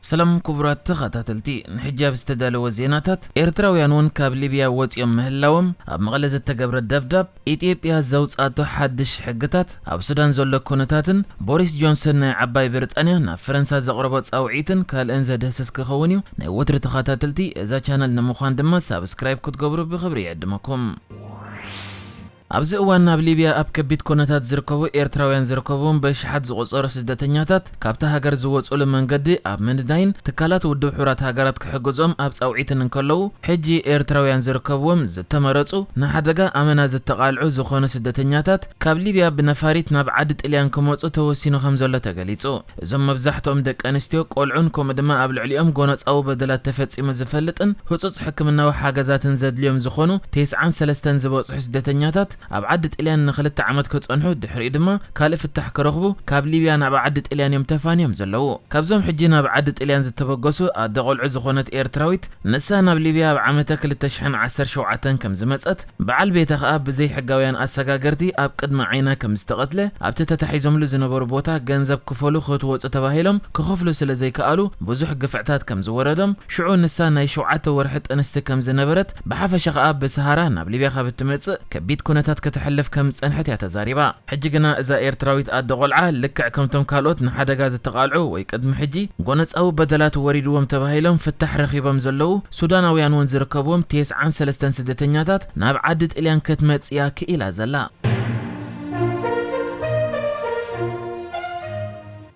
سلام كبرات تخاتلتي نحجاب استدالو زيناتات إرتراويانون كاب ليبيا وطيوم مهلاوم أب مغلزة تقبر الدبدب إثيوبيا زوجاتو حدش حقتات أب سودان زولو كونتاتن بوريس جونسون عباي بريطانيا نا فرنسا زغربات أوعيتن كال إنزا دهسس كخونيو نا وتر تخاتلتي إذا channel نموخان دما سابسكرايب كتقبرو بخبري عدمكم أبز أوان بليبيا أب كبيت كونتات زركوبو إرتراويان زركوبون بشحد زغصور سدتنياتات كابتا هاجر زوص أول من قدي أب من داين تكالات ودو حورات هاجرات كحجزهم أبز أوعيتن نكلو حجي إرتراويان زركوبون زتمرصو نحدقا أمنا زتقالعو زخون سدتنياتات كاب ليبيا بنفاريت ناب عدد إليان كموصو توسينو خمزولة تقاليتو زم مبزحتهم دك أنستيو قولعون كومدما أب العليام قونات أو بدلات تفتسي مزفلتن هصوص حكمنا وحاجزاتن زاد اليوم زخونو 9 زبوص سدتنياتات أب عدد إليان نخلت عمد كتصنحو دحري دما كالف التحك رغبو كاب ليبيا ناب عدد إليان يمتفانيهم زلو كابزوم حجينا بعدد إليان زتبقسو أدغول عزو خونت إيرتراويت نسانا بليبيا بعمتك للتشحن 10 شوعتان كم زمتسقت بعال بيتخ أب بزي حقاويان أساقاقرتي أب قدم عينا كم استقتله أب تتحيزم لزنبور بوتا جنزب كفولو خطوات تباهيلهم كخفلو سلزي كقالو بزوح قفعتات كم زوردهم شعو نسانا يشوعاتو ورحت أنست كم زنبرت بحفشق أب بسهاران بليبيا خابت تمتس كبيت كونت كتحلف كم صنحت يا تزاريبا حجنا اذا ايرتراويت ادغولعه لكع كمتم كالوت نحدغا زتقالعو وي قدم حجي غونص او بدلات وريدوم تباهيلهم فتح رخيبم زلو سوداناويان ون زركبوم 9 سدتنياتات ناب عدد اليان كتمصيا كيلا زلا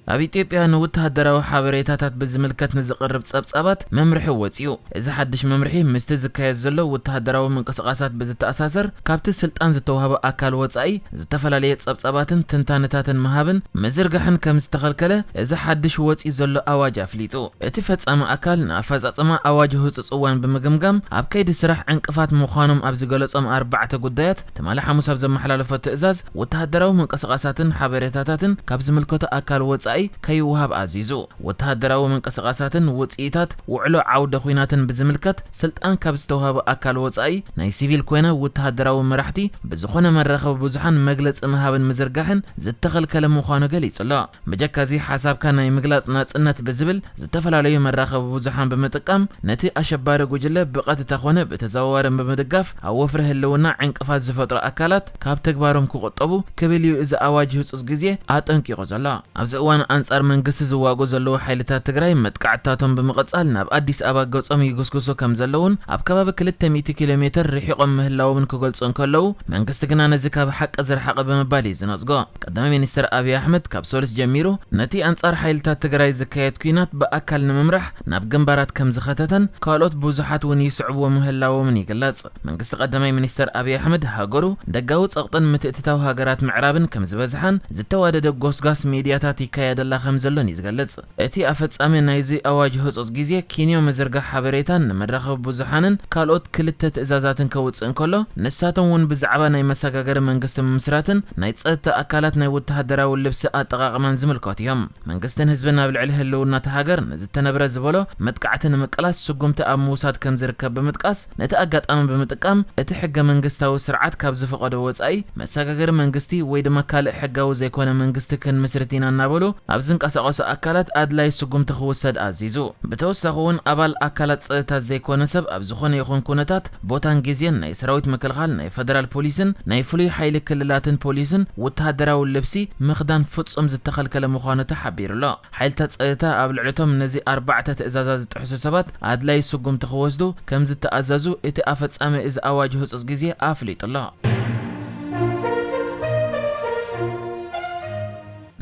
أبي إثيوبيا نوتهدراو حبريتات بزملكت نزقرب صبصبات ممرحي وصيو إذا حدش ممرحي مستزكاي زلو وتهدراو منقسقاسات بزتأساسر كابت سلطان زتوهب أكال وصاي زتفلاليه صبصباتن تنتانتاتن مهابن مزرغحن كمستخلكله إذا حدش وصي زلو أواج أفليتو إتي فصام أكال نافصصما أواج هصصوان بمغمغم أب كيد سرح عنقفات مخانم أب زغلصم 4 غدايات تمال حموس أب زمحلالفو تأزاز وتهدراو منقسقاساتن حبريتاتن كاب زملكت أكال وصاي كي وهاب عزيزو وتهدراو منقسقاساتن وصيتات وعلو عوده خويناتن بزملكت سلطان كابستوهاب أكال وصاي ناي سيفيل كوينه وتهدراو مرحتي بزخونه مرخب بزحان مغلص مهابن مزرغحن زتخل كلام مخانه غليصلا مجكازي حساب كان ناي مغلص ناصنت بزبل زتفلاليو مرخب بزحان بمطقام نتي اشبار غجله بقت تخونه بتزاورن بمدغاف اوفره هلونا عنقفات زفطر اكالات كاب تግባሮም كقطبو كبليو اذا اواج ህጹስ ጊዜ አጠንቂቆ ዘላ አብዘዋን አንጻር መንግስት ዝዋጎ ዘለው ኃይልታት ትግራይ መጥቃዕታቶም በመቀጻል ናብ አዲስ አበባ ገጾም ይጉስጉሶ ከም ዘለውን ኣብ ከባቢ 200 ኪሎ ሜትር ርሒቆም ምህላውን ክገልጾን ከለው መንግስት ግና ነዚ ካብ ሐቅ ዝርሐቀ በመባል ይዝነጽጎ ቀዳማይ ሚኒስትር አብይ አህመድ ካብ ሶልስ ጀሚሩ ነቲ አንጻር ኃይልታት ትግራይ ዝካየድ ኩናት በአካል ንምምራሕ ናብ ግንባራት ከም ዝኸተተን ካልኦት ብዙሓት ውን ይስዕብዎ ምህላውን ይግለጽ መንግስት ቀዳማይ ሚኒስትር አብይ አህመድ ሃገሩ ደጋው ጸቅጥን ምትእትታው ሃገራት ምዕራብን ከም ዝበዝሓን ዝተዋደደ ጎስጋስ ሚዲያታት ይካየደላ ከም ዘሎን ይዝገልጽ እቲ አፈጻሚ ናይዚ አዋጅ ህጹስ ጊዜ ኪንዮ መዘርጋ ሓበሬታን መድረኸብ ብዙሓንን ካልኦት ክልተ ትእዛዛትን ከውጽን ከሎ ንሳቶም ውን ብዛዕባ ናይ መሰጋገር መንግስት ምስራትን ናይ ጸጥታ አካላት ናይ ወተሃደራዊ ልብሲ አጠቃቅማን ዝምልከቱ እዮም መንግስትን ህዝብን ኣብ ልዕሊ ህልውና ተሃገር ንዝተነብረ ዝበሎ መጥቃዕትን መቀላስ ስጉምቲ ኣብ ምውሳድ ከም ዝርከብ በመጥቃስ ነቲ አጋጣሚ በመጠቀም እቲ ሕገ መንግስታዊ ስርዓት ካብ ዝፈቀደ ወጻኢ መሰጋገር መንግስቲ ወይ ድማ ካልእ ሕጋዊ ዘይኮነ መንግስቲ ክንምስርቲና እናበሉ ኣብ ዝንቀሳቀሱ አካላት አድላይ ስጉም ተኸወሰድ አዚዙ በተወሰኸውን አባል አካላት ጸጥታ ዘይኮነ ሰብ ኣብ ዝኾነ ይኹን ኩነታት ቦታን ጊዜን ናይ ሰራዊት መከልኻል ናይ ፌደራል ፖሊስን ናይ ፍሉይ ሓይሊ ክልላትን ፖሊስን ወተሃደራዊ ልብሲ ምኽዳን ፍጹም ዝተኸልከለ ምዃኑ ተሓቢሩሎ ሓይልታት ጸጥታ ኣብ ልዕለቶም ነዚ 4 ትእዛዛት ዝጥሕሱ ሰባት አድላይ ስጉም ተኸወስዱ ከም ዝተኣዘዙ እቲ ኣፈጻሚ እዚ ኣዋጅ ህጹስ ጊዜ ኣፍሊጡሎ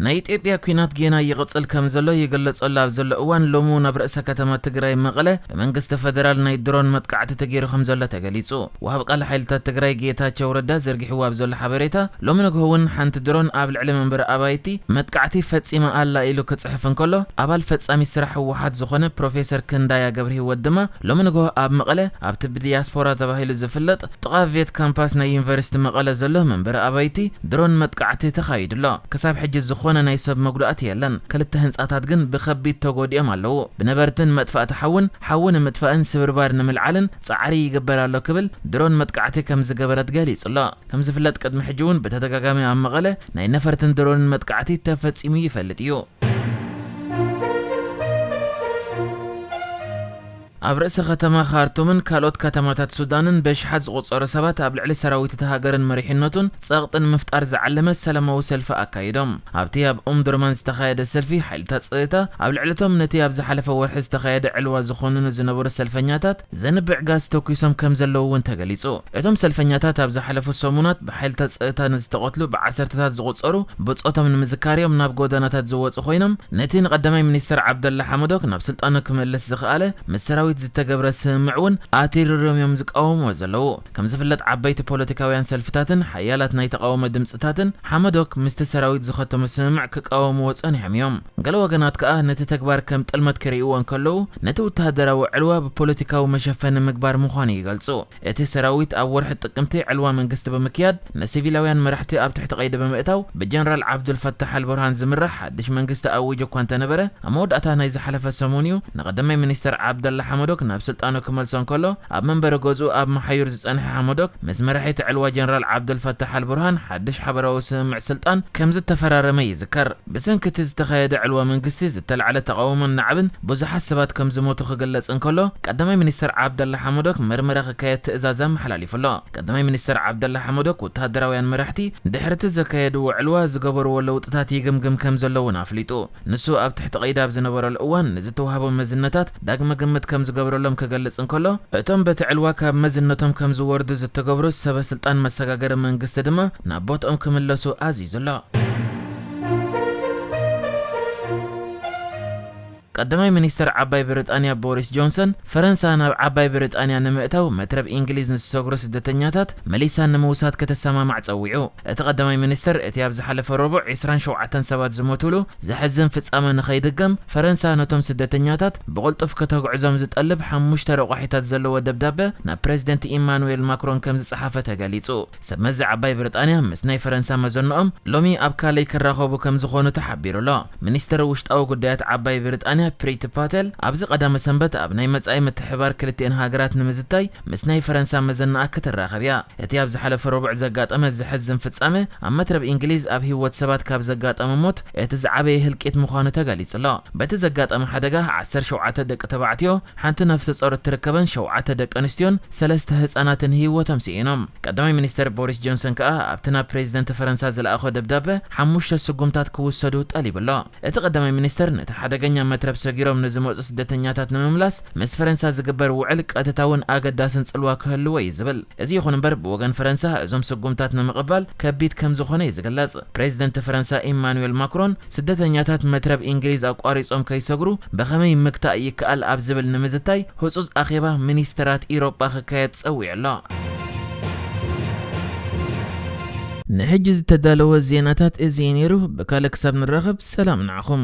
ናይ ኢትዮጵያ ኩናት ጌና ይቅጽል ከም ዘሎ ይገልጸሉ ኣብ ዘሎ እዋን ሎሙ ናብ ርእሰ ከተማ ትግራይ መቐለ በመንግስት ፌደራል ናይ ድሮን መጥቃዕቲ ተገይሩ ከም ዘሎ ተገሊጹ ወሃብ ቃል ሓይልታት ትግራይ ጌታቸው ረዳ ዘርጊሕዋ ኣብ ዘሎ ሓበሬታ ሎሙ ንግሆውን ሓንቲ ድሮን ኣብ ልዕሊ መንበሪ ኣባይቲ መጥቃዕቲ ፈጺማ ኣላ ኢሉ ክጽሕፍ እንከሎ ኣባል ፈጻሚ ስራሕ ህወሓት ዝኾነ ፕሮፌሰር ክንዳያ ገብረ ህይወት ድማ ሎሙ ንግሆ ኣብ መቐለ ኣብ ትቢ ዲያስፖራ ተባሂሉ ዝፍለጥ ጥቓ ቬት ካምፓስ ናይ ዩኒቨርሲቲ መቐለ ዘሎ መንበሪ ኣባይቲ ድሮን መጥቃዕቲ ተኻይድሎ ክሳብ ሕጂ ዝኾነ ናይ ሰብ መጉዳእቲ የለን ክልተ ህንጻታት ግን ብኸቢድ ተጎዲኦም ኣለው ብነበርትን መጥፋእቲ ሓውን መጥፋእን ስብርባር ንምልዓልን ጻዕሪ ይግበራሎ ክብል ድሮን መጥቃዕቲ ከም ዝገበረት ገሊጽሎ ከም ዝፍለጥ ቅድሚ ሕጂ እውን በተደጋጋሚ ኣብ መቐለ ናይ ነፈርትን ድሮን መጥቃዕቲ ተፈጺሙ ይፈልጥ እዩ ኣብ ርእሰ ከተማ ካርቱምን ካልኦት ከተማታት ሱዳንን በሽሓት ዝቑጸሩ ሰባት ኣብ ልዕሊ ሰራዊት እቲ ሃገርን መሪሕነቱን ጸቕጥን ምፍጣር ዝዓለመ ሰላማዊ ሰልፊ ኣካይዶም። ኣብቲ ኣብ ኡምዱርማን ዝተኻየደ ሰልፊ ሓይልታት ጸጥታ ኣብ ልዕሊቶም ነቲ ኣብ ዝሓለፈ ወርሒ ዝተኻየደ ዕልዋ ዝኾኑን ዝነበሩ ሰልፈኛታት ዘንብዕ ጋዝ ተኩሶም ከም ዘለዉ እውን ተገሊጹ። እቶም ሰልፈኛታት ኣብ ዝሓለፉ ሰሙናት ብሓይልታት ጸጥታ ንዝተቐትሉ ብዓሰርተታት ዝቑጸሩ ብጾቶም ንምዝካርዮም ናብ ጎደናታት ዝወጹ ኮይኖም ነቲ ንቐዳማይ ሚኒስትር ዓብደላ ሐመዶክ ናብ ስልጣኑ ክመለስ ዝኽኣለ ምስ ሰራዊት ዝተገብረ ስምምዕ እውን ኣቲሮም እዮም ዝቃወሙ ዘለዉ። ከም ዝፍለጥ ዓበይቲ ፖለቲካውያን ሰልፍታትን ሓያላት ናይ ተቃውሞ ድምጽታትን ሐመዶክ ምስቲ ሰራዊት ዝኸተሙ ስምምዕ ክቃወምዎ ጸኒሖም እዮም። ገለ ወገናት ከዓ ነቲ ተግባር ከም ጥልመት ክርእይዎ እንከለዉ ነቲ ወተሃደራዊ ዕልዋ ብፖለቲካዊ መሸፈኒ ምግባር ምዃኑ ይገልጹ። እቲ ሰራዊት ኣብ ወርሒ ጥቅምቲ ዕልዋ መንግስቲ ብምክያድ ንሲቪላውያን መራሕቲ ኣብ ትሕቲ ቀይዲ ብምእታው ብጀነራል ዓብዱልፈታሕ አልቡርሃን ዝምራሕ ሓድሽ መንግስቲ ኣውጆ እኳ እንተነበረ ኣብ መወዳእታ ናይ ዝሓለፈ ሰሙን እዩ ንቐዳማይ ሚኒስትር ዓብደላ ሐመዶክ ናብ ስልጣኑ ክመልሶ እንከሎ ኣብ መንበሪ ገዝኡ ኣብ መሓዩር ዝጸንሐ ሐመዶክ ምስ መራሒት ዕልዋ ጀነራል ዓብዱልፈታሕ አልቡርሃን ሓድሽ ሓበራዊ ስምምዕ ስልጣን ከም ዝተፈራረመ ይዝከር። ብሰንኪ እቲ ዝተኻየደ ዕልዋ መንግስቲ ዝተለዓለ ተቃውሞን ናዕብን ብዙሓት ሰባት ከም ዝሞቱ ክግለጽ እንከሎ ቀዳማይ ሚኒስትር ዓብደላ ሐመዶክ ምርመራ ክካየድ ትእዛዝ ኣመሓላሊፉሎ። ቀዳማይ ሚኒስትር ዓብደላ ሐመዶክ ወተሃደራውያን መራሕቲ ድሕሪ እቲ ዘካየድዎ ዕልዋ ዝገበርዎ ለውጥታት ይግምግም ከም ዘለውን ኣፍሊጡ። ንሱ ኣብ ትሕቲ ቀይዲ ኣብ ዝነበረሉ እዋን ንዝተዋሃቦም መዝነታት ዳግመ ግምት ከም ዝገብረሎም ክገልጽ እንከሎ እቶም በቲ ዕልዋ ካብ መዝነቶም ከም ዝወርዱ ዝተገብሩ ሰበ ስልጣን መሰጋገሪ መንግስቲ ድማ ናብ ቦትኦም ክምለሱ ኣዚዙሎ። ቀዳማይ ሚኒስትር ዓባይ ብሪጣንያ ቦሪስ ጆንሰን ፈረንሳ ናብ ዓባይ ብሪጣንያ ንምእታው መትረብ እንግሊዝ ንዝሰግሩ ስደተኛታት መሊሳ ንምውሳድ ከተሰማማዕ ጸዊዑ። እቲ ቀዳማይ ሚኒስትር እቲ ኣብ ዝሓለፈ ረቡዕ 27 ሰባት ዝሞትሉ ዝሕዝን ፍጻመ ንኸይድገም ፈረንሳ ነቶም ስደተኛታት ብቕልጡፍ ከተጉዕዞም ዝጠልብ 5 ረቑሒታት ዘለዎ ደብዳቤ ናብ ፕሬዚደንት ኢማኑኤል ማክሮን ከም ዝጸሓፈ ተገሊጹ። ሰብ መዚ ዓባይ ብሪጣንያ ምስ ናይ ፈረንሳ መዘንኦም ሎሚ ኣብ ካለይ ክራኸቡ ከም ዝኾኑ ተሓቢሩሎ። ሚኒስትር ውሽጣዊ ጉዳያት ዓባይ ብሪጣንያ ፕሪቲ ፓቴል ኣብዚ ቀዳመ ሰንበት ኣብ ናይ መጻኢ ምትሕብባር ክልቲአን ሃገራት ንምዝታይ ምስ ናይ ፈረንሳ መዘናኣ ክትራኸብ እያ። እቲ ኣብ ዝሓለፈ ረቡዕ ዘጋጠመ ዝሕዝን ፍጻመ ኣብ መትረብ እንግሊዝ ኣብ ህይወት ሰባት ካብ ዘጋጠመ ሞት እቲ ዝዓበየ ህልቂት ምዃኑ ተገሊጹሎ። በቲ ዘጋጠመ ሓደጋ 17 ደቂ ተባዕትዮ፣ ሓንቲ ነፍሲ ጾር እትርከበን 7 ደቂ ኣንስትዮን 3 ህጻናትን ህይወቶም ሲኢኖም። ቀዳማይ ሚኒስትር ቦሪስ ጆንሰን ከዓ ኣብቲ ናብ ፕሬዚደንት ፈረንሳ ዝለኣኾ ደብዳቤ 5 ስጉምታት ክውሰዱ ጠሊቡሎ። እቲ ቀዳማይ ሚኒስትር ነቲ ሓደገኛ መትረብ ሰጊሮም ንዝመጹ ስደተኛታት ንምምላስ ምስ ፈረንሳ ዝግበር ውዕል ቀጥታውን ኣገዳስን ጽልዋ ክህልዎ እዩ ዝብል። እዚ ይኹን እምበር ብወገን ፈረንሳ እዞም ስጉምታት ንምቕባል ከቢድ ከም ዝኾነ ይዝገለጽ። ፕሬዚደንት ፈረንሳ ኢማኑኤል ማክሮን ስደተኛታት መትረብ እንግሊዝ ኣቋሪጾም ከይሰግሩ ብኸመይ ምግታእ ይከኣል ኣብ ዝብል ንምዝታይ ህጹጽ ኣኼባ ሚኒስትራት ኢሮጳ ክካየድ ጸዊዑሎ። ንሕጂ ዝተዳለወ ዜናታት እዚ ነይሩ። ብካልእ ክሳብ ንራኸብ ሰላም ንዓኹም።